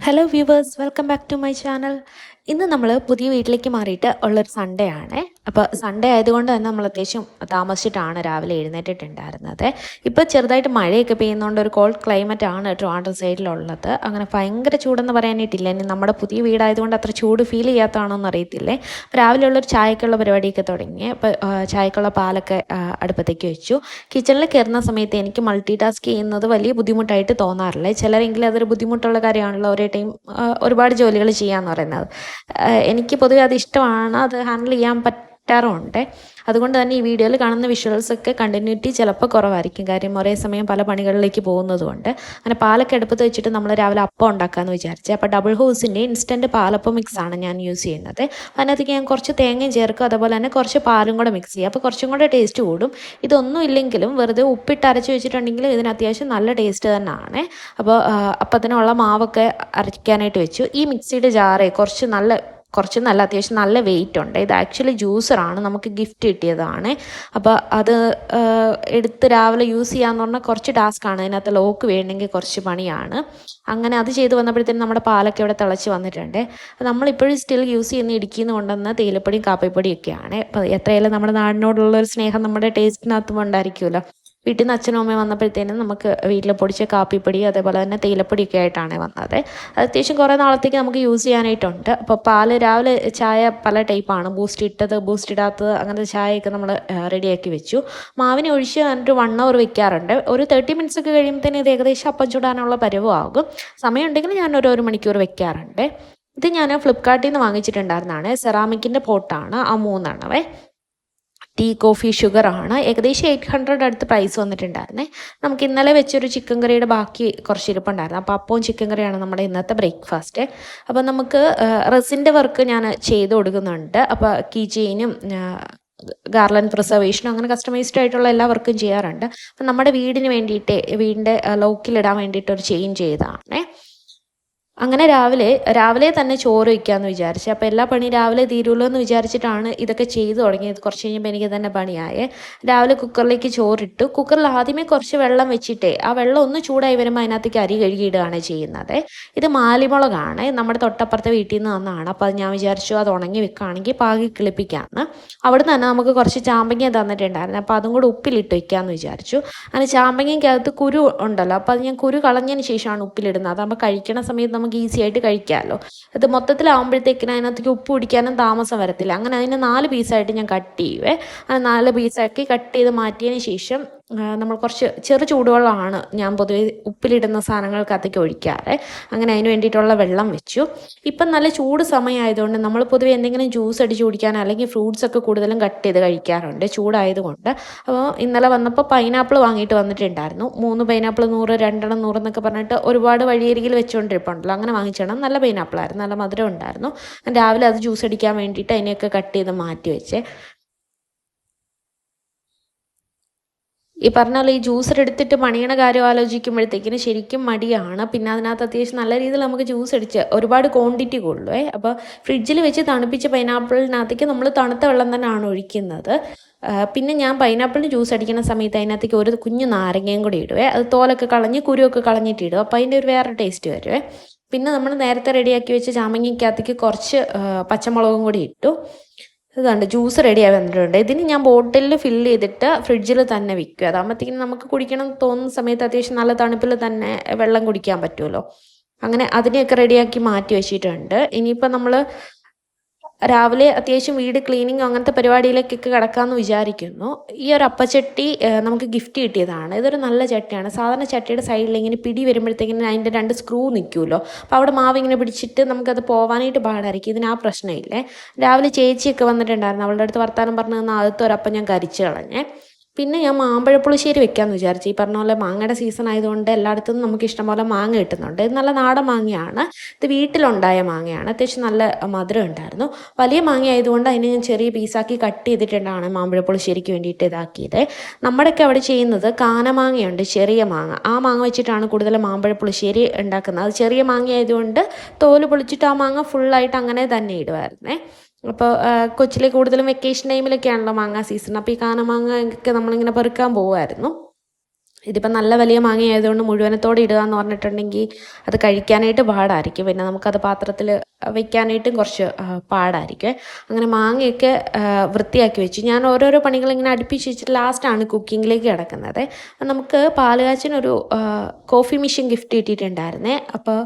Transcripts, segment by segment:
Hello viewers, welcome back to my channel. ഇന്ന് നമ്മൾ പുതിയ വീട്ടിലേക്ക് മാറിയിട്ട് ഉള്ളൊരു സൺഡേ ആണ്. അപ്പോൾ സൺഡേ ആയതുകൊണ്ട് തന്നെ നമ്മൾ അത്യാവശ്യം താമസിച്ചിട്ടാണ് രാവിലെ എഴുന്നേറ്റിട്ടുണ്ടായിരുന്നത്. ഇപ്പോൾ ചെറുതായിട്ട് മഴയൊക്കെ പെയ്യുന്നതുകൊണ്ട് ഒരു കോൾഡ് ക്ലൈമറ്റ് ആണ് ട്രിവാൻഡ്രം സൈഡിലുള്ളത്. അങ്ങനെ ഭയങ്കര ചൂടെന്ന് പറയാനായിട്ടില്ല. ഇനി നമ്മുടെ പുതിയ വീടായതുകൊണ്ട് അത്ര ചൂട് ഫീൽ ചെയ്യാത്തതാണോ എന്ന് അറിയത്തില്ലേ. രാവിലെ ഉള്ളൊരു ചായക്കുള്ള പരിപാടിയൊക്കെ തുടങ്ങി. അപ്പോൾ ചായക്കുള്ള പാലൊക്കെ അടുപ്പത്തേക്ക് വെച്ചു. കിച്ചണിൽ കയറുന്ന സമയത്ത് എനിക്ക് മൾട്ടി ടാസ്ക് ചെയ്യുന്നത് വലിയ ബുദ്ധിമുട്ടായിട്ട് തോന്നാറില്ല. ചിലരെങ്കിലും അതൊരു ബുദ്ധിമുട്ടുള്ള കാര്യമാണല്ലോ, ഒരേ ടൈം ഒരുപാട് ജോലികൾ ചെയ്യാമെന്ന് പറയുന്നത്. എനിക്ക് പൊതുവെ അത് ഇഷ്ടമാണ്, അത് ഹാൻഡിൽ ചെയ്യാൻ പറ്റാറുമുണ്ട്. അതുകൊണ്ട് തന്നെ ഈ വീഡിയോയിൽ കാണുന്ന വിഷ്വൽസൊക്കെ കണ്ടിന്യൂറ്റി ചിലപ്പോൾ കുറവായിരിക്കും, കാര്യം ഒരേ സമയം പല പണികളിലേക്ക് പോകുന്നതുകൊണ്ട്. അങ്ങനെ പാലൊക്കെ അടുപ്പത്ത് വെച്ചിട്ട് നമ്മൾ രാവിലെ അപ്പം ഉണ്ടാക്കാമെന്ന് വിചാരിച്ചത്. അപ്പോൾ ഡബിൾ ഹൗസിൻ്റെ ഇൻസ്റ്റൻറ്റ് പാലപ്പം മിക്സാണ് ഞാൻ യൂസ് ചെയ്യുന്നത്. അതിനകത്തേക്ക് ഞാൻ കുറച്ച് തേങ്ങയും ചേർക്കും, അതുപോലെ തന്നെ കുറച്ച് പാലും കൂടെ മിക്സ് ചെയ്യും. അപ്പോൾ കുറച്ചും കൂടെ ടേസ്റ്റ് കൂടും. ഇതൊന്നും ഇല്ലെങ്കിലും വെറുതെ ഉപ്പിട്ട് അരച്ച് വെച്ചിട്ടുണ്ടെങ്കിൽ ഇതിന് അത്യാവശ്യം നല്ല ടേസ്റ്റ് തന്നെയാണ്. അപ്പോൾ അപ്പത്തിനുള്ള മാവൊക്കെ അരയ്ക്കാനായിട്ട് വെച്ചു. ഈ മിക്സിയുടെ ജാറ് കുറച്ച് നല്ല അത്യാവശ്യം നല്ല വെയിറ്റ് ഉണ്ട്. ഇത് ആക്ച്വലി ജ്യൂസറാണ്, നമുക്ക് ഗിഫ്റ്റ് കിട്ടിയതാണ്. അപ്പോൾ അത് എടുത്ത് രാവിലെ യൂസ് ചെയ്യാമെന്ന് പറഞ്ഞാൽ കുറച്ച് ടാസ്ക്കാണ്. അതിനകത്ത് ലോക്ക് വേണമെങ്കിൽ കുറച്ച് പണിയാണ്. അങ്ങനെ അത് ചെയ്ത് വന്നപ്പോഴത്തേനും നമ്മുടെ പാലൊക്കെ ഇവിടെ തിളച്ച് വന്നിട്ടുണ്ട്. അപ്പോൾ നമ്മളിപ്പോഴും സ്റ്റിൽ യൂസ് ചെയ്യുന്ന ഇടുക്കിന്ന് കൊണ്ടുവന്ന തേയിലപ്പൊടിയും കാപ്പിപ്പൊടിയൊക്കെയാണ്. അപ്പോൾ എത്രയായാലും നമ്മുടെ നാടിനോടുള്ളൊരു സ്നേഹം നമ്മുടെ ടേസ്റ്റിനകത്തും ഉണ്ടായിരിക്കുമല്ലോ. വീട്ടിൽ നിന്ന് അച്ഛനും അമ്മയും വന്നപ്പോഴത്തേനും നമുക്ക് വീട്ടിൽ പൊടിച്ച കാപ്പിപ്പൊടി അതേപോലെ തന്നെ തേയിലപ്പൊടിയൊക്കെ ആയിട്ടാണ് വന്നത്. അത് അത്യാവശ്യം കുറേ നാളത്തേക്ക് നമുക്ക് യൂസ് ചെയ്യാനായിട്ടുണ്ട്. അപ്പോൾ പാല് രാവിലെ ചായ പല ടൈപ്പാണ്, ബൂസ്റ്റ് ഇട്ടത്, ബൂസ്റ്റ് ഇടാത്തത്, അങ്ങനത്തെ ചായയൊക്കെ നമ്മൾ റെഡിയാക്കി വെച്ചു. മാവിനെ ഒഴിച്ച് എന്നിട്ട് 1 hour വെക്കാറുണ്ട്. ഒരു 30 minutes ഒക്കെ കഴിയുമ്പോഴത്തേന് ഇത് ഏകദേശം അപ്പം ചൂടാനുള്ള പരുവമാകും. സമയമുണ്ടെങ്കിൽ ഞാൻ ഒരു 1 മണിക്കൂർ വെക്കാറുണ്ട്. ഇത് ഞാൻ ഫ്ലിപ്കാർട്ടിൽ നിന്ന് വാങ്ങിച്ചിട്ടുണ്ടായിരുന്നതാണ്. സെറാമിക്കിൻ്റെ പോട്ടാണ്, ആ 3 എണ്ണവേ. Tea, coffee, ഷുഗറാണ്. ഏകദേശം 800 അടുത്ത് പ്രൈസ് വന്നിട്ടുണ്ടായിരുന്നേ. നമുക്ക് ഇന്നലെ വെച്ചൊരു ചിക്കൻ കറിയുടെ ബാക്കി കുറച്ച് ഇരിപ്പുണ്ടായിരുന്നു. അപ്പോൾ അപ്പവും ചിക്കൻ കറിയാണ് നമ്മുടെ ഇന്നത്തെ ബ്രേക്ക്ഫാസ്റ്റ്. അപ്പോൾ നമുക്ക് റെസിൻ്റെ വർക്ക് ഞാൻ ചെയ്ത് കൊടുക്കുന്നുണ്ട്. അപ്പോൾ കീ ചെയിനും ഗാർലൻഡ് പ്രിസർവേഷനും അങ്ങനെ കസ്റ്റമൈസ്ഡ് ആയിട്ടുള്ള എല്ലാ വർക്കും ചെയ്യാറുണ്ട്. അപ്പം നമ്മുടെ വീടിന് വേണ്ടിയിട്ട്, വീടിൻ്റെ ലോക്കിലിടാൻ വേണ്ടിയിട്ട് ഒരു ചെയിൻ ചെയ്തതാണേ. അങ്ങനെ രാവിലെ തന്നെ ചോറ് വയ്ക്കാമെന്ന് വിചാരിച്ചു. അപ്പോൾ എല്ലാ പണിയും രാവിലെ തീരുമല്ലോ എന്ന് വിചാരിച്ചിട്ടാണ് ഇതൊക്കെ ചെയ്തു തുടങ്ങിയത്. കുറച്ച് കഴിഞ്ഞപ്പോൾ എനിക്ക് തന്നെ പണിയായേ. രാവിലെ കുക്കറിലേക്ക് ചോറിട്ടു. കുക്കറിൽ ആദ്യമേ കുറച്ച് വെള്ളം വെച്ചിട്ടേ ആ വെള്ളം ഒന്ന് ചൂടായി വരുമ്പോൾ അതിനകത്തേക്ക് അരി കഴുകിയിടുകയാണ് ചെയ്യുന്നത്. ഇത് മാലിമുളകാണ്, നമ്മുടെ തൊട്ടപ്പുറത്തെ വീട്ടിൽ നിന്ന് വന്നതാണ്. അപ്പോൾ അത് ഞാൻ വിചാരിച്ചു അത് ഉണങ്ങി വെക്കുകയാണെങ്കിൽ പാകി കിളിപ്പിക്കാമെന്ന്. അവിടെ നിന്ന് തന്നെ നമുക്ക് കുറച്ച് ചാമ്പങ്ങ തന്നിട്ടുണ്ടായിരുന്നു. അപ്പോൾ അതും കൂടെ ഉപ്പിലിട്ട് വയ്ക്കാമെന്ന് വിചാരിച്ചു. അങ്ങനെ ചാമ്പങ്ങയ്ക്കകത്ത് കുരു ഉണ്ടല്ലോ, അപ്പോൾ അത് ഞാൻ കുരു കളഞ്ഞതിന് ശേഷമാണ് ഉപ്പിലിടുന്നത്. അതാകുമ്പോൾ കഴിക്കണ സമയത്ത് നമുക്ക് ഈസി ആയിട്ട് കഴിക്കാമല്ലോ. അത് മൊത്തത്തിലാകുമ്പോഴത്തേക്കിനും അതിനകത്തേക്ക് ഉപ്പ് പിടിക്കാനും താമസം വരത്തില്ല. അങ്ങനെ അതിനെ 4 പീസായിട്ട് ഞാൻ കട്ട് ചെയ്യുവേ. അങ്ങനെ 4 പീസാക്കി കട്ട് ചെയ്ത് മാറ്റിയതിന് ശേഷം നമ്മൾ കുറച്ച് ചെറു ചൂടുവെള്ളമാണ് ഞാൻ പൊതുവെ ഉപ്പിലിടുന്ന സാധനങ്ങൾക്കകത്തേക്ക് ഒഴിക്കാറ്. അങ്ങനെ അതിന് വേണ്ടിയിട്ടുള്ള വെള്ളം വെച്ചു. ഇപ്പം നല്ല ചൂട് സമയമായതുകൊണ്ട് നമ്മൾ പൊതുവെ എന്തെങ്കിലും ജ്യൂസ് അടിച്ച് കുടിക്കാനോ അല്ലെങ്കിൽ ഫ്രൂട്ട്സ് ഒക്കെ കൂടുതലും കട്ട് ചെയ്ത് കഴിക്കാറുണ്ട് ചൂടായതുകൊണ്ട്. അപ്പോൾ ഇന്നലെ വന്നപ്പോൾ പൈനാപ്പിൾ വാങ്ങിയിട്ട് വന്നിട്ടുണ്ടായിരുന്നു. 3 പൈനാപ്പിൾ 100, 2 100 എന്നൊക്കെ പറഞ്ഞിട്ട് ഒരുപാട് വഴിയരികിൽ വെച്ചുകൊണ്ടിരിപ്പുണ്ടല്ലോ. അങ്ങനെ വാങ്ങിച്ചാണ്. നല്ല പൈനാപ്പിളായിരുന്നു, നല്ല മധുരം ഉണ്ടായിരുന്നു. രാവിലെ അത് ജ്യൂസ് അടിക്കാൻ വേണ്ടിയിട്ട് അതിനെയൊക്കെ കട്ട് ചെയ്ത് മാറ്റി വെച്ചേ. ഈ പറഞ്ഞ പോലെ ഈ ജ്യൂസർ എടുത്തിട്ട് പണിയണ കാര്യം ആലോചിക്കുമ്പോഴത്തേക്കിന് ശരിക്കും മടിയാണ്. പിന്നെ അതിനകത്ത് അത്യാവശ്യം നല്ല രീതിയിൽ നമുക്ക് ജ്യൂസ് അടിച്ച് ഒരുപാട് ക്വാണ്ടിറ്റി കൊള്ളുവേ. അപ്പോൾ ഫ്രിഡ്ജിൽ വെച്ച് തണുപ്പിച്ച പൈനാപ്പിളിനകത്തേക്ക് നമ്മൾ തണുത്ത വെള്ളം തന്നെയാണ് ഒഴിക്കുന്നത്. പിന്നെ ഞാൻ പൈനാപ്പിളിന് ജ്യൂസ് അടിക്കുന്ന സമയത്ത് അതിനകത്തേക്ക് ഒരു കുഞ്ഞു നാരങ്ങയും കൂടി ഇടുവേ. അത് തോലൊക്കെ കളഞ്ഞ് കുരുവൊക്കെ കളഞ്ഞിട്ട് ഇടും. അപ്പോൾ അതിൻ്റെ ഒരു വേറെ ടേസ്റ്റ് വരുവേ. പിന്നെ നമ്മൾ നേരത്തെ റെഡിയാക്കി വെച്ച ചാമ്പങ്ങയ്ക്കകത്തേക്ക് കുറച്ച് പച്ചമുളകും കൂടി ഇട്ടു. ഇതുണ്ട്, ജ്യൂസ് റെഡിയായി വന്നിട്ടുണ്ട്. ഇതിന് ഞാൻ ബോട്ടിലിൽ ഫില്ല് ചെയ്തിട്ട് ഫ്രിഡ്ജിൽ തന്നെ വിൽക്കും. അതാകുമ്പോഴത്തേക്കും നമുക്ക് കുടിക്കണം തോന്നുന്ന സമയത്ത് അത്യാവശ്യം നല്ല തണുപ്പിൽ തന്നെ വെള്ളം കുടിക്കാൻ പറ്റുമല്ലോ. അങ്ങനെ അതിനെയൊക്കെ റെഡിയാക്കി മാറ്റി വെച്ചിട്ടുണ്ട്. ഇനിയിപ്പോൾ നമ്മൾ രാവിലെ അത്യാവശ്യം വീട് ക്ലീനിങ് അങ്ങനത്തെ പരിപാടിയിലേക്കൊക്കെ കിടക്കാമെന്ന് വിചാരിക്കുന്നു. ഈ ഒരു അപ്പച്ചട്ടി നമുക്ക് ഗിഫ്റ്റ് കിട്ടിയതാണ്. ഇതൊരു നല്ല ചട്ടിയാണ്. സാധാരണ ചട്ടിയുടെ സൈഡിൽ ഇങ്ങനെ പിടി വരുമ്പോഴത്തേക്കിനും അതിൻ്റെ 2 സ്ക്രൂ നിൽക്കുമല്ലോ. അപ്പോൾ അവിടെ മാവ് ഇങ്ങനെ പിടിച്ചിട്ട് നമുക്കത് പോകാനായിട്ട് പാടായിരിക്കും. ഇതിന് ആ പ്രശ്നമില്ലേ. രാവിലെ ചേച്ചിയൊക്കെ വന്നിട്ടുണ്ടായിരുന്നു. അവളുടെ അടുത്ത് വർത്താനം പറഞ്ഞു തന്ന ആദ്യത്തെ ഒരപ്പം ഞാൻ കരിച്ചു കളഞ്ഞേ. പിന്നെ ഞാൻ മാമ്പഴപ്പുളിശ്ശേരി വെക്കാമെന്ന് വിചാരിച്ചു. ഈ പറഞ്ഞ പോലെ മാങ്ങയുടെ സീസൺ ആയതുകൊണ്ട് എല്ലായിടത്തും നമുക്ക് ഇഷ്ടംപോലെ മാങ്ങ കിട്ടുന്നുണ്ട്. ഇത് നല്ല നാടൻ മാങ്ങയാണ്. ഇത് വീട്ടിലുണ്ടായ മാങ്ങയാണ്. അത്യാവശ്യം നല്ല മധുരം ഉണ്ടായിരുന്നു. വലിയ മാങ്ങ ആയതുകൊണ്ട് അതിനെ ഞാൻ ചെറിയ പീസാക്കി കട്ട് ചെയ്തിട്ടുണ്ടാണ് മാമ്പഴപ്പുളിശ്ശേരിക്ക് വേണ്ടിയിട്ട് ഇതാക്കിയത്. നമ്മുടെയൊക്കെ അവിടെ ചെയ്യുന്നത് കാനമാങ്ങയുണ്ട്, ചെറിയ മാങ്ങ. ആ മാങ്ങ വെച്ചിട്ടാണ് കൂടുതൽ മാമ്പഴപ്പുളിശ്ശേരി ഉണ്ടാക്കുന്നത്. അത് ചെറിയ മാങ്ങ ആയതുകൊണ്ട് തോല് പൊളിച്ചിട്ട് ആ മാങ്ങ ഫുള്ളായിട്ട് അങ്ങനെ തന്നെ ഇടുമായിരുന്നേ. അപ്പോൾ കൊച്ചിലെ കൂടുതലും വെക്കേഷൻ ടൈമിലൊക്കെയാണല്ലോ മാങ്ങ സീസൺ. അപ്പോൾ ഈ കാനമാങ്ങ ഒക്കെ നമ്മളിങ്ങനെ പെറുക്കാൻ പോകുമായിരുന്നു. ഇതിപ്പം നല്ല വലിയ മാങ്ങ ആയതുകൊണ്ട് മുഴുവനത്തോടെ ഇടുക എന്ന് പറഞ്ഞിട്ടുണ്ടെങ്കിൽ അത് കഴിക്കാനായിട്ട് പാടായിരിക്കും. പിന്നെ നമുക്കത് പാത്രത്തിൽ വെക്കാനായിട്ടും കുറച്ച് പാടായിരിക്കും. അങ്ങനെ മാങ്ങയൊക്കെ വൃത്തിയാക്കി വെച്ചു. ഞാൻ ഓരോരോ പണികളിങ്ങനെ അടുപ്പിച്ച് വെച്ചിട്ട് ലാസ്റ്റാണ് കുക്കിങ്ങിലേക്ക് കിടക്കുന്നത്. നമുക്ക് പാലുകാച്ചിനൊരു കോഫി മെഷീൻ ഗിഫ്റ്റ് കിട്ടിയിട്ടുണ്ടായിരുന്നേ. അപ്പോൾ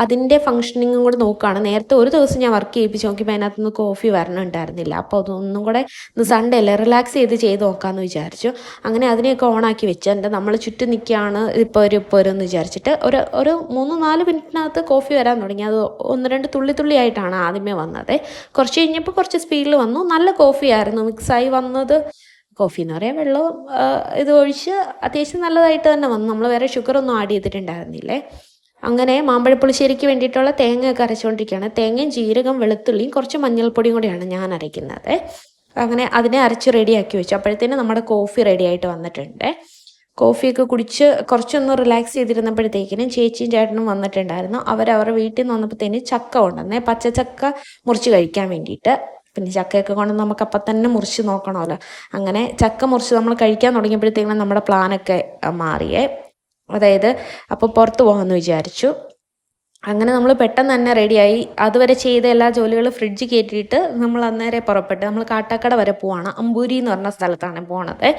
അതിൻ്റെ ഫങ്ഷനിങ്ങും കൂടെ നോക്കുകയാണ്. നേരത്തെ ഒരു ദിവസം ഞാൻ വർക്ക് ചെയ്യിപ്പിച്ച് നോക്കിയപ്പോൾ അതിനകത്തുനിന്ന് കോഫി വരണുണ്ടായിരുന്നില്ല. അപ്പോൾ അതൊന്നും കൂടെ സൺഡേ അല്ലേ റിലാക്സ് ചെയ്ത് നോക്കാമെന്ന് വിചാരിച്ചു. അങ്ങനെ അതിനെയൊക്കെ ഓണാക്കി വെച്ച് നമ്മൾ ചുറ്റും നിൽക്കുകയാണ് ഇപ്പോൾ ഒരു എന്ന് വിചാരിച്ചിട്ട് ഒരു 3-4 മിനിറ്റിനകത്ത് കോഫി വരാൻ തുടങ്ങി. അത് 1-2 തുള്ളിയായിട്ടാണ് ആദ്യമേ വന്നത്. കുറച്ച് കഴിഞ്ഞപ്പോൾ കുറച്ച് സ്പീഡിൽ വന്നു. നല്ല കോഫിയായിരുന്നു. മിക്സായി വന്നത് കോഫി എന്ന് പറയാൻ വെള്ളവും ഇത് ഒഴിച്ച് അത്യാവശ്യം നല്ലതായിട്ട് തന്നെ വന്നു. നമ്മൾ വേറെ ഷുഗറൊന്നും ആഡ് ചെയ്തിട്ടുണ്ടായിരുന്നില്ലേ. അങ്ങനെ മാമ്പഴപ്പുളിശ്ശേരിക്ക് വേണ്ടിയിട്ടുള്ള തേങ്ങയൊക്കെ അരച്ചുകൊണ്ടിരിക്കുകയാണ്. തേങ്ങയും ജീരകം വെളുത്തുള്ളിയും കുറച്ച് മഞ്ഞൾപ്പൊടിയും കൂടിയാണ് ഞാൻ അരയ്ക്കുന്നത്. അങ്ങനെ അതിനെ അരച്ച് റെഡിയാക്കി വെച്ചു. അപ്പോഴത്തേനും നമ്മുടെ കോഫി റെഡി ആയിട്ട് വന്നിട്ടുണ്ട്. കോഫിയൊക്കെ കുടിച്ച് കുറച്ചൊന്ന് റിലാക്സ് ചെയ്തിരുന്നപ്പോഴത്തേക്കിനും ചേച്ചിയും ചേട്ടനും വന്നിട്ടുണ്ടായിരുന്നു. അവരവരുടെ വീട്ടിൽ നിന്ന് വന്നപ്പോഴത്തേന് ചക്ക കൊണ്ടുവന്നേ, പച്ചച്ചക്ക മുറിച്ച് കഴിക്കാൻ വേണ്ടിയിട്ട്. പിന്നെ ചക്കയൊക്കെ കൊണ്ട് നമുക്ക് അപ്പം തന്നെ മുറിച്ച് നോക്കണമല്ലോ. അങ്ങനെ ചക്ക മുറിച്ച് നമ്മൾ കഴിക്കാൻ തുടങ്ങിയപ്പോഴത്തേക്കും നമ്മുടെ പ്ലാനൊക്കെ മാറിയേ. അതായത് അപ്പോൾ പുറത്ത് പോകാമെന്ന് വിചാരിച്ചു. അങ്ങനെ നമ്മൾ പെട്ടെന്ന് തന്നെ റെഡിയായി. അതുവരെ ചെയ്ത എല്ലാ ജോലികളും ഫ്രിഡ്ജ് കയറ്റിയിട്ട് നമ്മൾ അന്നേരം പുറപ്പെട്ട് നമ്മൾ കാട്ടാക്കട വരെ പോവാണ്. അമ്പൂരി എന്ന് പറഞ്ഞ സ്ഥലത്താണ് പോണത്.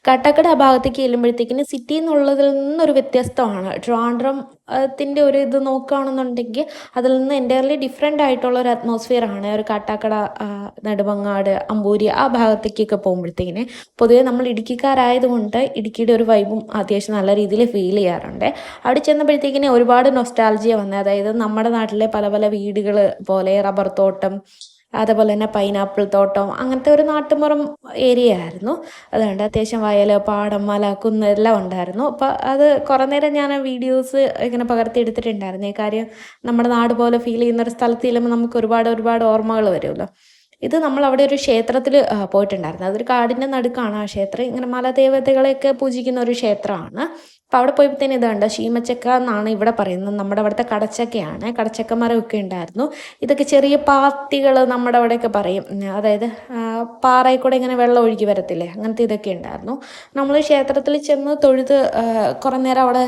കാട്ടാക്കട ആ ഭാഗത്തേക്ക് ചെല്ലുമ്പോഴത്തേക്കിന് സിറ്റി എന്നുള്ളതിൽ നിന്നൊരു വ്യത്യസ്തമാണ്. ട്രിവാൻഡ്രത്തിൻ്റെ ഒരു ഇത് നോക്കുകയാണെന്നുണ്ടെങ്കിൽ അതിൽ നിന്ന് എൻ്റയർലി ഡിഫറെൻ്റ് ആയിട്ടുള്ള ഒരു അറ്റ്മോസ്ഫിയറാണ്. ഒരു കാട്ടാക്കട, നെടുമങ്ങാട്, അമ്പൂരി ആ ഭാഗത്തേക്കൊക്കെ പോകുമ്പോഴത്തേക്കിന് പൊതുവേ നമ്മൾ ഇടുക്കിക്കാരായതുകൊണ്ട് ഇടുക്കിയുടെ ഒരു വൈബും അത്യാവശ്യം നല്ല രീതിയിൽ ഫീൽ ചെയ്യാറുണ്ട്. അവിടെ ചെന്നപ്പോഴത്തേക്കിന് ഒരുപാട് നൊസ്റ്റാൾജിയ വന്നത്. അതായത് നമ്മുടെ നാട്ടിലെ പല പല വീടുകൾ പോലെ റബ്ബർ തോട്ടം, അതേപോലെ തന്നെ പൈനാപ്പിൾ തോട്ടം, അങ്ങനത്തെ ഒരു നാട്ടുമ്പുറം ഏരിയ ആയിരുന്നു. അതുകൊണ്ട് അത്യാവശ്യം വയൽ, പാടം, മല, കുന്ന് എല്ലാം ഉണ്ടായിരുന്നു. അപ്പോൾ അത് കുറേ നേരം ഞാൻ വീഡിയോസ് ഇങ്ങനെ പകർത്തി എടുത്തിട്ടുണ്ടായിരുന്നു. കാര്യം നമ്മുടെ നാട് പോലെ ഫീൽ ചെയ്യുന്നൊരു സ്ഥലത്ത് ചെല്ലുമ്പോൾ നമുക്ക് ഒരുപാട് ഓർമ്മകൾ വരുമല്ലോ. ഇത് നമ്മൾ അവിടെ ഒരു ക്ഷേത്രത്തിൽ പോയിട്ടുണ്ടായിരുന്നു. അതൊരു കാടിൻ്റെ നടുക്കാണ് ആ ക്ഷേത്രം. ഇങ്ങനെ മലദേവതകളെയൊക്കെ പൂജിക്കുന്ന ഒരു ക്ഷേത്രമാണ്. അപ്പോൾ അവിടെ പോയപ്പോഴത്തേന് ഇതുണ്ട്, ശീമച്ചക്ക എന്നാണ് ഇവിടെ പറയുന്നത്. നമ്മുടെ അവിടുത്തെ കടച്ചക്കയാണ്. കടച്ചക്ക മരമൊക്കെ ഉണ്ടായിരുന്നു. ഇതൊക്കെ ചെറിയ പാത്തികൾ നമ്മുടെ അവിടെയൊക്കെ പറയും. അതായത് പാറയിൽ കൂടെ ഇങ്ങനെ വെള്ളം ഒഴുകി വരത്തില്ലേ, അങ്ങനത്തെ ഇതൊക്കെ ഉണ്ടായിരുന്നു. നമ്മൾ ക്ഷേത്രത്തിൽ ചെന്ന് തൊഴുത് കുറേ നേരം അവിടെ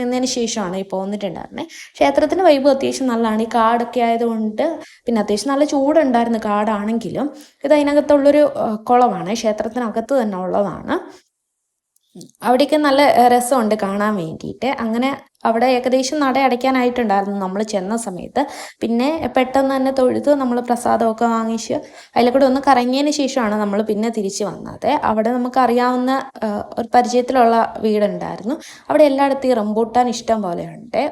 നിന്നതിന് ശേഷമാണ് ഈ പോന്നിട്ടുണ്ടായിരുന്നത്. ക്ഷേത്രത്തിൻ്റെ വൈബ് അത്യാവശ്യം നല്ലതാണ്. ഈ കാടൊക്കെ ആയതുകൊണ്ട് പിന്നെ അത്യാവശ്യം നല്ല ചൂടുണ്ടായിരുന്നു കാടാണെങ്കിലും. ഇത് അതിനകത്തുള്ളൊരു കുളമാണ്, ക്ഷേത്രത്തിനകത്ത് തന്നെ ഉള്ളതാണ്. അവിടെയൊക്കെ നല്ല രസമുണ്ട് കാണാൻ വേണ്ടിയിട്ട്. അങ്ങനെ അവിടെ ഏകദേശം നട അടയ്ക്കാനായിട്ടുണ്ടായിരുന്നു നമ്മൾ ചെന്ന സമയത്ത്. പിന്നെ പെട്ടെന്ന് തന്നെ തൊഴുത് നമ്മൾ പ്രസാദമൊക്കെ വാങ്ങിച്ച് അതിൽ കൂടെ ഒന്ന് കറങ്ങിയതിന് ശേഷമാണ് നമ്മൾ പിന്നെ തിരിച്ച് വന്നത്. അവിടെ നമുക്കറിയാവുന്ന ഒരു പരിചയത്തിലുള്ള വീടുണ്ടായിരുന്നു. അവിടെ എല്ലായിടത്തും ഈ റംബൂട്ടാൻ ഇഷ്ടം പോലെയുണ്ട്.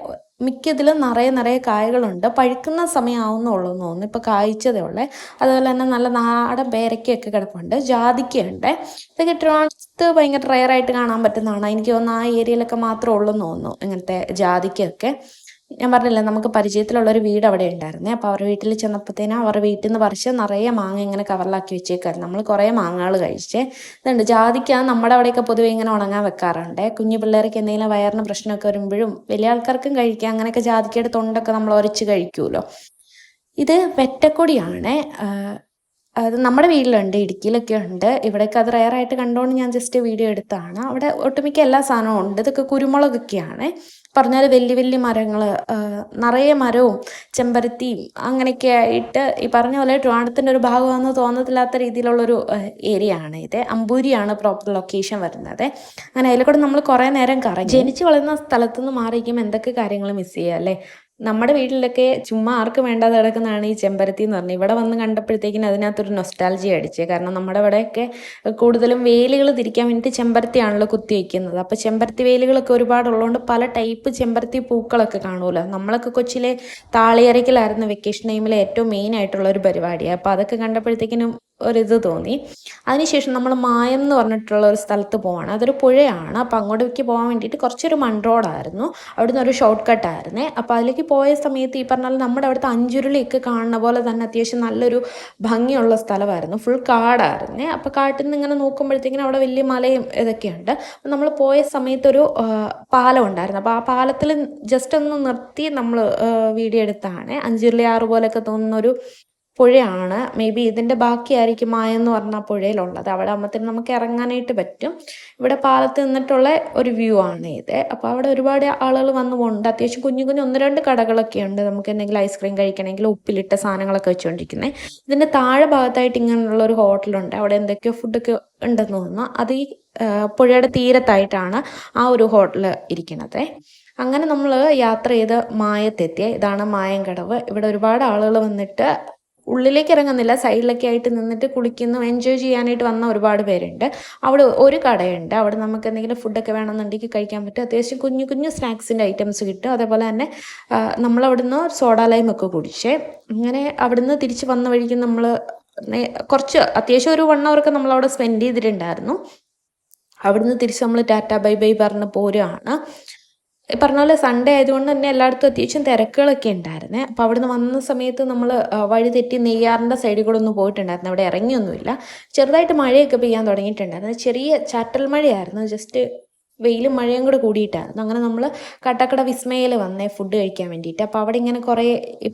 മിക്കതിലും നിറയെ കായകളുണ്ട്. പഴുക്കുന്ന സമയമാവുന്നുള്ളൂ എന്ന് തോന്നുന്നു. ഇപ്പോൾ കായ്ച്ചതേ ഉള്ളേ. അതുപോലെ തന്നെ നല്ല നാടൻ പേരയ്ക്കൊക്കെ കിടപ്പുണ്ട്. ജാതിക്കയുണ്ട്. ഇതൊക്കെ ട്രിവാൻഡ്രത്ത് ഭയങ്കര റെയറായിട്ട് കാണാൻ പറ്റുന്നതാണ്. എനിക്ക് തോന്നുന്നു ആ ഏരിയയിലൊക്കെ മാത്രമേ ഉള്ളൂ എന്ന് തോന്നുന്നു ഇങ്ങനത്തെ ജാതിക്കയൊക്കെ. ഞാൻ പറഞ്ഞില്ല, നമുക്ക് പരിചയത്തിലുള്ളൊരു വീട് അവിടെ ഉണ്ടായിരുന്നേ. അപ്പോൾ അവരുടെ വീട്ടിൽ ചെന്നപ്പോഴത്തേനും അവരുടെ വീട്ടിൽ നിന്ന് പറിച്ച് നിറയെ മാങ്ങ ഇങ്ങനെ കവറിലാക്കി വെച്ചേക്കായിരുന്നു. നമ്മൾ കുറേ മാങ്ങകൾ കഴിച്ചേ. ഇതുണ്ട് ജാതിക്ക. നമ്മുടെ അവിടെയൊക്കെ പൊതുവെ ഇങ്ങനെ ഉണങ്ങാൻ വെക്കാറുണ്ട്. കുഞ്ഞു പിള്ളേർക്ക് എന്തെങ്കിലും വയറിന് പ്രശ്നമൊക്കെ വരുമ്പോഴും വലിയ ആൾക്കാർക്കും കഴിക്കാം. അങ്ങനെയൊക്കെ ജാതിക്കയുടെ തൊണ്ടൊക്കെ നമ്മൾ ഉരച്ച് കഴിക്കുമല്ലോ. ഇത് വെറ്റക്കൊടിയാണ്. അത് നമ്മുടെ വീട്ടിലുണ്ട്, ഇടുക്കിയിലൊക്കെ ഉണ്ട്. ഇവിടെയൊക്കെ അത് റെയറായിട്ട് കണ്ടുകൊണ്ട് ഞാൻ ജസ്റ്റ് വീഡിയോ എടുത്താണ്. അവിടെ ഒട്ടുമിക്ക എല്ലാ സാധനവും ഉണ്ട്. ഇതൊക്കെ കുരുമുളകൊക്കെയാണ്. പറഞ്ഞാൽ വലിയ മരങ്ങൾ, നിറയെ മരവും ചെമ്പരത്തിയും അങ്ങനെയൊക്കെ ആയിട്ട് ഈ പറഞ്ഞ പോലെ ട്രിവാൻഡ്രത്തിൻ്റെ ഒരു ഭാഗമാണെന്ന് തോന്നത്തില്ലാത്ത രീതിയിലുള്ളൊരു ഏരിയ ആണ് ഇത്. അമ്പൂരിയാണ് പ്രോപ്പർ ലൊക്കേഷൻ വരുന്നത്. അങ്ങനെ അതിൽ കൂടെ നമ്മൾ കുറേ നേരം കറങ്ങി. ജനിച്ച് വളർന്ന സ്ഥലത്തുനിന്ന് മാറിയിരിക്കുമ്പോൾ എന്തൊക്കെ കാര്യങ്ങൾ മിസ് ചെയ്യുക അല്ലേ. നമ്മുടെ വീട്ടിലൊക്കെ ചുമ്മാ ആർക്കും വേണ്ടാതെ കിടക്കുന്നതാണ് ഈ ചെമ്പരത്തി എന്ന് പറഞ്ഞത്. ഇവിടെ വന്ന് കണ്ടപ്പോഴത്തേക്കിനും അതിനകത്തൊരു നൊസ്റ്റാൾജിയ അടിച്ചേ. കാരണം നമ്മുടെ ഇവിടെയൊക്കെ കൂടുതലും വേലുകൾ തിരിക്കാൻ വേണ്ടിയിട്ട് ചെമ്പരത്തിയാണല്ലോ കുത്തി വയ്ക്കുന്നത്. അപ്പോൾ ചെമ്പരത്തി വേലുകളൊക്കെ ഒരുപാടുള്ളതുകൊണ്ട് പല ടൈപ്പ് ചെമ്പരത്തി പൂക്കളൊക്കെ കാണുമല്ലോ. നമ്മളൊക്കെ കൊച്ചിലെ താളിയരക്കിലായിരുന്നു വെക്കേഷൻ ടൈമിൽ ഏറ്റവും മെയിൻ ആയിട്ടുള്ള ഒരു പരിപാടിയാണ്. അപ്പോൾ അതൊക്കെ കണ്ടപ്പോഴത്തേക്കിനും ഒരിത് തോന്നി. അതിനുശേഷം നമ്മൾ മായം എന്ന് പറഞ്ഞിട്ടുള്ള ഒരു സ്ഥലത്ത് പോവാണ്. അതൊരു പുഴയാണ്. അപ്പോൾ അങ്ങോട്ടേക്ക് പോകാൻ വേണ്ടിയിട്ട് കുറച്ചൊരു മൺ റോഡായിരുന്നു. അവിടുന്ന് ഒരു ഷോർട്ട് കട്ടായിരുന്നേ. അപ്പോൾ അതിലേക്ക് പോയ സമയത്ത് ഈ പറഞ്ഞാൽ നമ്മുടെ അവിടുത്തെ അഞ്ചുരുളിയൊക്കെ കാണുന്ന പോലെ തന്നെ അത്യാവശ്യം നല്ലൊരു ഭംഗിയുള്ള സ്ഥലമായിരുന്നു. ഫുൾ കാടായിരുന്നേ. അപ്പോൾ കാട്ടിൽ നിന്ന് ഇങ്ങനെ നോക്കുമ്പോഴത്തേക്കിനും അവിടെ വലിയ മലയും ഇതൊക്കെയുണ്ട്. നമ്മൾ പോയ സമയത്തൊരു പാലം ഉണ്ടായിരുന്നു. അപ്പോൾ ആ പാലത്തിൽ ജസ്റ്റ് ഒന്ന് നിർത്തി നമ്മൾ വീഡിയോ എടുത്താണ്. അഞ്ചുരുളി ആറ് പോലെയൊക്കെ തോന്നുന്നൊരു പുഴയാണ്. മേ ബി ഇതിൻ്റെ ബാക്കിയായിരിക്കും മായ എന്ന് പറഞ്ഞ പുഴയിലുള്ളത്. അവിടെ ആകുമ്പോഴത്തേനും നമുക്ക് ഇറങ്ങാനായിട്ട് പറ്റും. ഇവിടെ പാലത്ത് നിന്നിട്ടുള്ള ഒരു വ്യൂ ആണ് ഇത്. അപ്പോൾ അവിടെ ഒരുപാട് ആളുകൾ വന്നു പോകുന്നുണ്ട്. അത്യാവശ്യം കുഞ്ഞു കുഞ്ഞു 1-2 കടകളൊക്കെ ഉണ്ട്. നമുക്ക് എന്തെങ്കിലും ഐസ്ക്രീം കഴിക്കണമെങ്കിൽ ഉപ്പിലിട്ട സാധനങ്ങളൊക്കെ വെച്ചുകൊണ്ടിരിക്കുന്നത്. ഇതിൻ്റെ താഴെ ഭാഗത്തായിട്ട് ഇങ്ങനെയുള്ള ഒരു ഹോട്ടലുണ്ട്. അവിടെ എന്തൊക്കെയോ ഫുഡൊക്കെ ഉണ്ടെന്ന് തോന്നുന്നു. അത് ഈ പുഴയുടെ തീരത്തായിട്ടാണ് ആ ഒരു ഹോട്ടൽ ഇരിക്കുന്നത്. അങ്ങനെ നമ്മൾ യാത്ര ചെയ്ത് മായത്തെത്തിയ ഇതാണ് മായങ്കടവ്. ഇവിടെ ഒരുപാട് ആളുകൾ വന്നിട്ട് ഉള്ളിലേക്ക് ഇറങ്ങുന്നില്ല, സൈഡിലൊക്കെ ആയിട്ട് നിന്നിട്ട് കുളിക്കുന്നു, എൻജോയ് ചെയ്യാനായിട്ട് വന്ന ഒരുപാട് പേരുണ്ട്. അവിടെ ഒരു കടയുണ്ട്. അവിടെ നമുക്ക് എന്തെങ്കിലും ഫുഡൊക്കെ വേണമെന്നുണ്ടെങ്കിൽ കഴിക്കാൻ പറ്റും. അത്യാവശ്യം കുഞ്ഞു കുഞ്ഞു സ്നാക്സിൻ്റെ ഐറ്റംസ് കിട്ടും. അതേപോലെ തന്നെ നമ്മളവിടുന്ന് സോഡ ലൈമൊക്കെ കുടിച്ച് അങ്ങനെ അവിടുന്ന് തിരിച്ച് വന്ന വഴിക്ക് നമ്മൾ കുറച്ച് അത്യാവശ്യം ഒരു 1 hour നമ്മളവിടെ സ്പെൻഡ് ചെയ്തിട്ടുണ്ടായിരുന്നു. അവിടുന്ന് തിരിച്ച് നമ്മൾ ടാറ്റ ബൈ ബൈ പറഞ്ഞ് പോരുകയാണ്. പറഞ്ഞ പോലെ സൺഡേ ആയതുകൊണ്ട് തന്നെ എല്ലായിടത്തും അത്യാവശ്യം തിരക്കുകളൊക്കെ ഉണ്ടായിരുന്നേ. അപ്പോൾ അവിടുന്ന് വന്ന സമയത്ത് നമ്മൾ വഴി തെറ്റി നെയ്യാറിൻ്റെ സൈഡിൽ കൂടെ ഒന്ന് പോയിട്ടുണ്ടായിരുന്നു. അവിടെ ഇറങ്ങിയൊന്നുമില്ല. ചെറുതായിട്ട് മഴയൊക്കെ പെയ്യാൻ തുടങ്ങിയിട്ടുണ്ടായിരുന്നു. ചെറിയ ചാറ്റൽ മഴയായിരുന്നു, ജസ്റ്റ് വെയിലും മഴയും കൂടെ കൂടിയിട്ടായിരുന്നു. അങ്ങനെ നമ്മൾ കട്ടക്കട വിസ്മയിൽ വന്നേ ഫുഡ് കഴിക്കാൻ വേണ്ടിയിട്ട്. അപ്പോൾ അവിടെ ഇങ്ങനെ കുറേ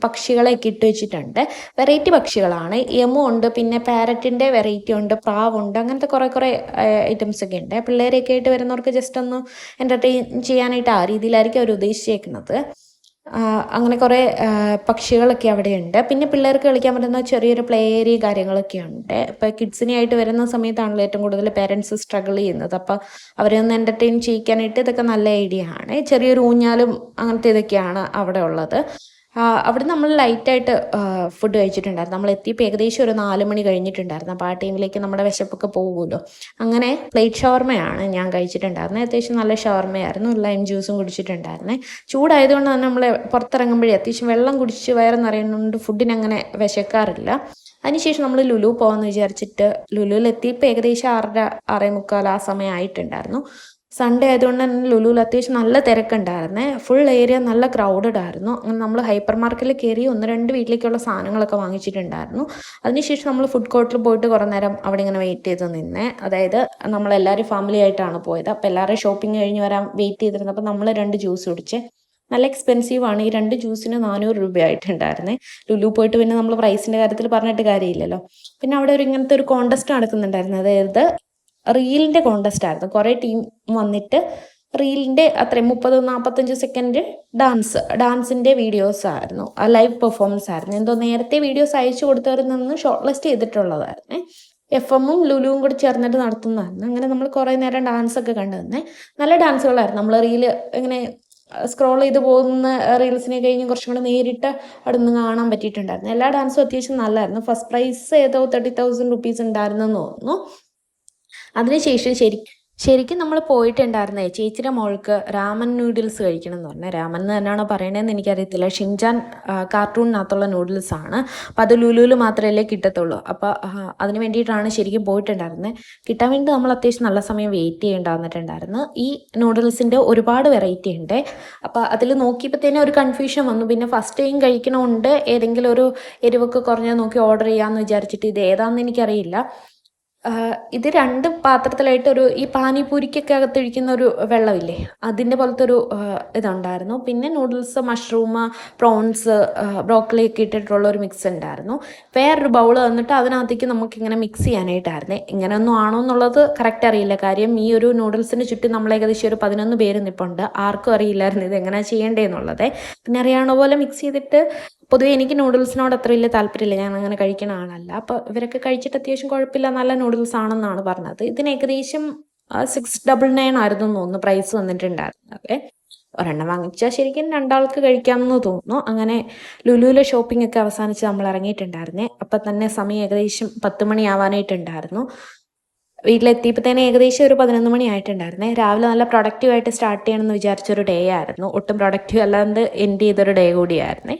പക്ഷികളെയൊക്കെ ഇട്ട് വെച്ചിട്ടുണ്ട്. വെറൈറ്റി പക്ഷികളാണ്. യമു ഉണ്ട്, പിന്നെ പാരറ്റിൻ്റെ വെറൈറ്റി ഉണ്ട്, പ്രാവുണ്ട്, അങ്ങനത്തെ കുറേ ഐറ്റംസ് ഒക്കെ ഉണ്ട്. പിള്ളേരെയൊക്കെ ആയിട്ട് വരുന്നവർക്ക് ജസ്റ്റ് ഒന്ന് എൻ്റർടൈൻ ചെയ്യാനായിട്ട് ആ രീതിയിലായിരിക്കും അവർ ഉദ്ദേശിച്ചേക്കുന്നത്. അങ്ങനെ കുറേ പക്ഷികളൊക്കെ അവിടെയുണ്ട്. പിന്നെ പിള്ളേർക്ക് കളിക്കാൻ പറ്റുന്ന ചെറിയൊരു പ്ലേ ഏരിയ കാര്യങ്ങളൊക്കെ ഉണ്ട്. ഇപ്പോൾ കിഡ്സിനെയായിട്ട് വരുന്ന സമയത്താണല്ലോ ഏറ്റവും കൂടുതൽ പേരൻസ് സ്ട്രഗിൾ ചെയ്യുന്നത്. അപ്പോൾ അവരെ ഒന്ന് എൻ്റർടൈൻ ചെയ്യിക്കാനായിട്ട് ഇതൊക്കെ നല്ല ഐഡിയ ആണ്. ചെറിയൊരു ഊഞ്ഞാലും അങ്ങനത്തെ ഇതൊക്കെയാണ് അവിടെ ഉള്ളത്. അവിടെ നമ്മൾ ലൈറ്റായിട്ട് ഫുഡ് കഴിച്ചിട്ടുണ്ടായിരുന്നു. നമ്മൾ എത്തിയപ്പോൾ ഏകദേശം ഒരു 4 മണി കഴിഞ്ഞിട്ടുണ്ടായിരുന്നു. അപ്പോൾ ആ ടൈമിലേക്ക് നമ്മുടെ വിശപ്പൊക്കെ പോകുമല്ലോ. അങ്ങനെ പ്ലേറ്റ് ഷവർമയാണ് ഞാൻ കഴിച്ചിട്ടുണ്ടായിരുന്നത്. അത്യാവശ്യം നല്ല ഷവർമയായിരുന്നു. ലൈം ജ്യൂസും കുടിച്ചിട്ടുണ്ടായിരുന്നത്. ചൂടായതുകൊണ്ട് തന്നെ നമ്മൾ പുറത്തിറങ്ങുമ്പോഴേ അത്യാവശ്യം വെള്ളം കുടിച്ച് വയറ് നിറയുന്നതുകൊണ്ട് ഫുഡിനങ്ങനെ വിശക്കാറില്ല. അതിനുശേഷം നമ്മൾ ലുലു പോകാമെന്ന് വിചാരിച്ചിട്ട് ലുലുവിലെത്തിയപ്പോൾ ഏകദേശം 6:30 6:45 ആ സമയം ആയിട്ടുണ്ടായിരുന്നു. സൺഡേ ആയതുകൊണ്ട് തന്നെ ലുലുവിൽ അത്യാവശ്യം നല്ല തിരക്കുണ്ടായിരുന്നേ. ഫുൾ ഏരിയ നല്ല ക്രൗഡഡ് ആയിരുന്നു. അങ്ങനെ നമ്മൾ ഹൈപ്പർ മാർക്കറ്റിൽ കയറി 1-2 വീട്ടിലേക്കുള്ള സാധനങ്ങളൊക്കെ വാങ്ങിച്ചിട്ടുണ്ടായിരുന്നു. അതിനുശേഷം നമ്മൾ ഫുഡ് കോർട്ടിൽ പോയിട്ട് കുറേ നേരം അവിടെ ഇങ്ങനെ വെയിറ്റ് ചെയ്ത് നിന്നേ. അതായത് നമ്മളെല്ലാവരും ഫാമിലി ആയിട്ടാണ് പോയത്. അപ്പോൾ എല്ലാവരും ഷോപ്പിംഗ് കഴിഞ്ഞ് വരാൻ വെയിറ്റ് ചെയ്തിരുന്നപ്പോൾ നമ്മൾ 2 ജ്യൂസ് കുടിച്ച്. നല്ല എക്സ്പെൻസീവാണ്. ഈ 2 ജ്യൂസിന് 400 രൂപയായിട്ടുണ്ടായിരുന്നേ. ലുലു പോയിട്ട് പിന്നെ നമ്മൾ പ്രൈസിൻ്റെ കാര്യത്തിൽ പറഞ്ഞിട്ട് കാര്യമില്ലല്ലോ. പിന്നെ അവിടെ ഇങ്ങനത്തെ ഒരു കോൺടെസ്റ്റ് നടക്കുന്നുണ്ടായിരുന്നു. അതായത് റീലിൻ്റെ കോൺടെസ്റ്റ് ആയിരുന്നു. കുറേ ടീം വന്നിട്ട് റീലിൻ്റെ അത്രയും 30-45 സെക്കൻഡ് ഡാൻസിൻ്റെ വീഡിയോസ് ആയിരുന്നു. ലൈവ് പെർഫോമൻസ് ആയിരുന്നു. എന്തോ നേരത്തെ വീഡിയോസ് അയച്ചു കൊടുത്തവരിൽ നിന്ന് ഷോർട്ട് ലിസ്റ്റ് ചെയ്തിട്ടുള്ളതായിരുന്നേ. FM-ഉം ലുലുവും കൂടി ചേർന്നിട്ട് നടത്തുന്നതായിരുന്നു. അങ്ങനെ നമ്മൾ കുറേ നേരം ഡാൻസൊക്കെ കണ്ടു തന്നെ. നല്ല ഡാൻസുകളായിരുന്നു. നമ്മൾ റീല് ഇങ്ങനെ സ്ക്രോൾ ചെയ്ത് പോകുന്ന റീൽസിനെ കഴിഞ്ഞ് കുറച്ചും കൂടെ നേരിട്ട് അവിടെ നിന്ന് കാണാൻ പറ്റിയിട്ടുണ്ടായിരുന്നു. എല്ലാ ഡാൻസും അത്യാവശ്യം നല്ലതായിരുന്നു. ഫസ്റ്റ് പ്രൈസ് ഏതോ 30,000 rupees ഉണ്ടായിരുന്നെന്ന് തോന്നുന്നു. അതിനുശേഷം ശരിക്കും നമ്മൾ പോയിട്ടുണ്ടായിരുന്നേ ചേച്ചിയുടെ മോൾക്ക് രാമൻ നൂഡിൽസ് കഴിക്കണം എന്ന് പറഞ്ഞാൽ. രാമൻ എന്ന് തന്നെയാണോ പറയണതെന്ന് എനിക്കറിയത്തില്ല. ഷിൻചാൻ കാർട്ടൂണിനകത്തുള്ള നൂഡിൽസാണ്. അപ്പോൾ അത് ലുലുവിൽ മാത്രമല്ലേ കിട്ടത്തുള്ളൂ. അപ്പോൾ അതിന് വേണ്ടിയിട്ടാണ് ശരിക്കും പോയിട്ടുണ്ടായിരുന്നത്. കിട്ടാൻ വേണ്ടി നമ്മൾ അത്യാവശ്യം നല്ല സമയം വെയിറ്റ് ചെയ്യേണ്ടി ഈ നൂഡിൽസിൻ്റെ ഒരുപാട് വെറൈറ്റി ഉണ്ട്. അപ്പോൾ അതിൽ നോക്കിയപ്പോഴത്തേനും ഒരു കൺഫ്യൂഷൻ വന്നു. പിന്നെ ഫസ്റ്റ് ടൈം കഴിക്കണമുണ്ട് ഏതെങ്കിലും ഒരു എരിവൊക്കെ കുറഞ്ഞത് നോക്കി ഓർഡർ ചെയ്യാമെന്ന് വിചാരിച്ചിട്ട് ഇത് ഏതാണെന്ന് എനിക്കറിയില്ല. ഇത് 2 പാത്രത്തിലായിട്ട് ഈ പാനിപൂരിക്കൊക്കെ അകത്തൊഴിക്കുന്ന ഒരു വെള്ളമില്ലേ, അതിൻ്റെ പോലത്തെ ഒരു ഇതുണ്ടായിരുന്നു. പിന്നെ നൂഡിൽസ്, മഷ്റൂം, പ്രോൺസ്, ബ്രോക്കലിയൊക്കെ ഇട്ടിട്ടുള്ള ഒരു മിക്സ് ഉണ്ടായിരുന്നു. വേറൊരു ബൗൾ തന്നിട്ട് അതിനകത്തേക്ക് നമുക്കിങ്ങനെ മിക്സ് ചെയ്യാനായിട്ടായിരുന്നേ. ഇങ്ങനെയൊന്നും ആണോ എന്നുള്ളത് കറക്റ്റ് അറിയില്ല. കാര്യം ഈ ഒരു നൂഡിൽസിന് ചുറ്റും നമ്മൾ ഏകദേശം ഒരു 11 പേര് നിൽപ്പുണ്ട്. ആർക്കും അറിയില്ലായിരുന്നു ഇത് എങ്ങനെയാണ് ചെയ്യേണ്ടതെന്നുള്ളത്. പിന്നെ അറിയാവുന്ന പോലെ മിക്സ് ചെയ്തിട്ട്. പൊതുവെ എനിക്ക് നൂഡിൽസിനോട് അത്ര വലിയ താല്പര്യമില്ല, ഞാൻ അങ്ങനെ കഴിക്കുന്ന ആളല്ല. അപ്പോൾ ഇവരൊക്കെ കഴിച്ചിട്ട് അത്യാവശ്യം കുഴപ്പമില്ല, നല്ല നൂഡിൽസ് ആണെന്നാണ് പറഞ്ഞത്. ഇതിന് ഏകദേശം 699 ആയിരുന്നു തോന്നുന്നു പ്രൈസ് വന്നിട്ടുണ്ടായിരുന്നത്. ഒരെണ്ണം വാങ്ങിച്ചാൽ ശരിക്കും 2 ആൾക്ക് കഴിക്കാമെന്ന് തോന്നുന്നു. അങ്ങനെ ലുലുവിലെ ഷോപ്പിംഗ് ഒക്കെ അവസാനിച്ച് നമ്മൾ ഇറങ്ങിയിട്ടുണ്ടായിരുന്നേ. അപ്പം തന്നെ സമയം ഏകദേശം 10 മണി ആവാനായിട്ടുണ്ടായിരുന്നു. വീട്ടിലെത്തിയപ്പോൾ തന്നെ ഏകദേശം ഒരു 11 മണി ആയിട്ടുണ്ടായിരുന്നേ. രാവിലെ നല്ല പ്രൊഡക്റ്റീവായിട്ട് സ്റ്റാർട്ട് ചെയ്യണമെന്ന് വിചാരിച്ചൊരു ഡേ ആയിരുന്നു. ഒട്ടും പ്രൊഡക്റ്റീവ് അല്ലാണ്ട് എൻഡ് ചെയ്തൊരു ഡേ കൂടിയായിരുന്നേ.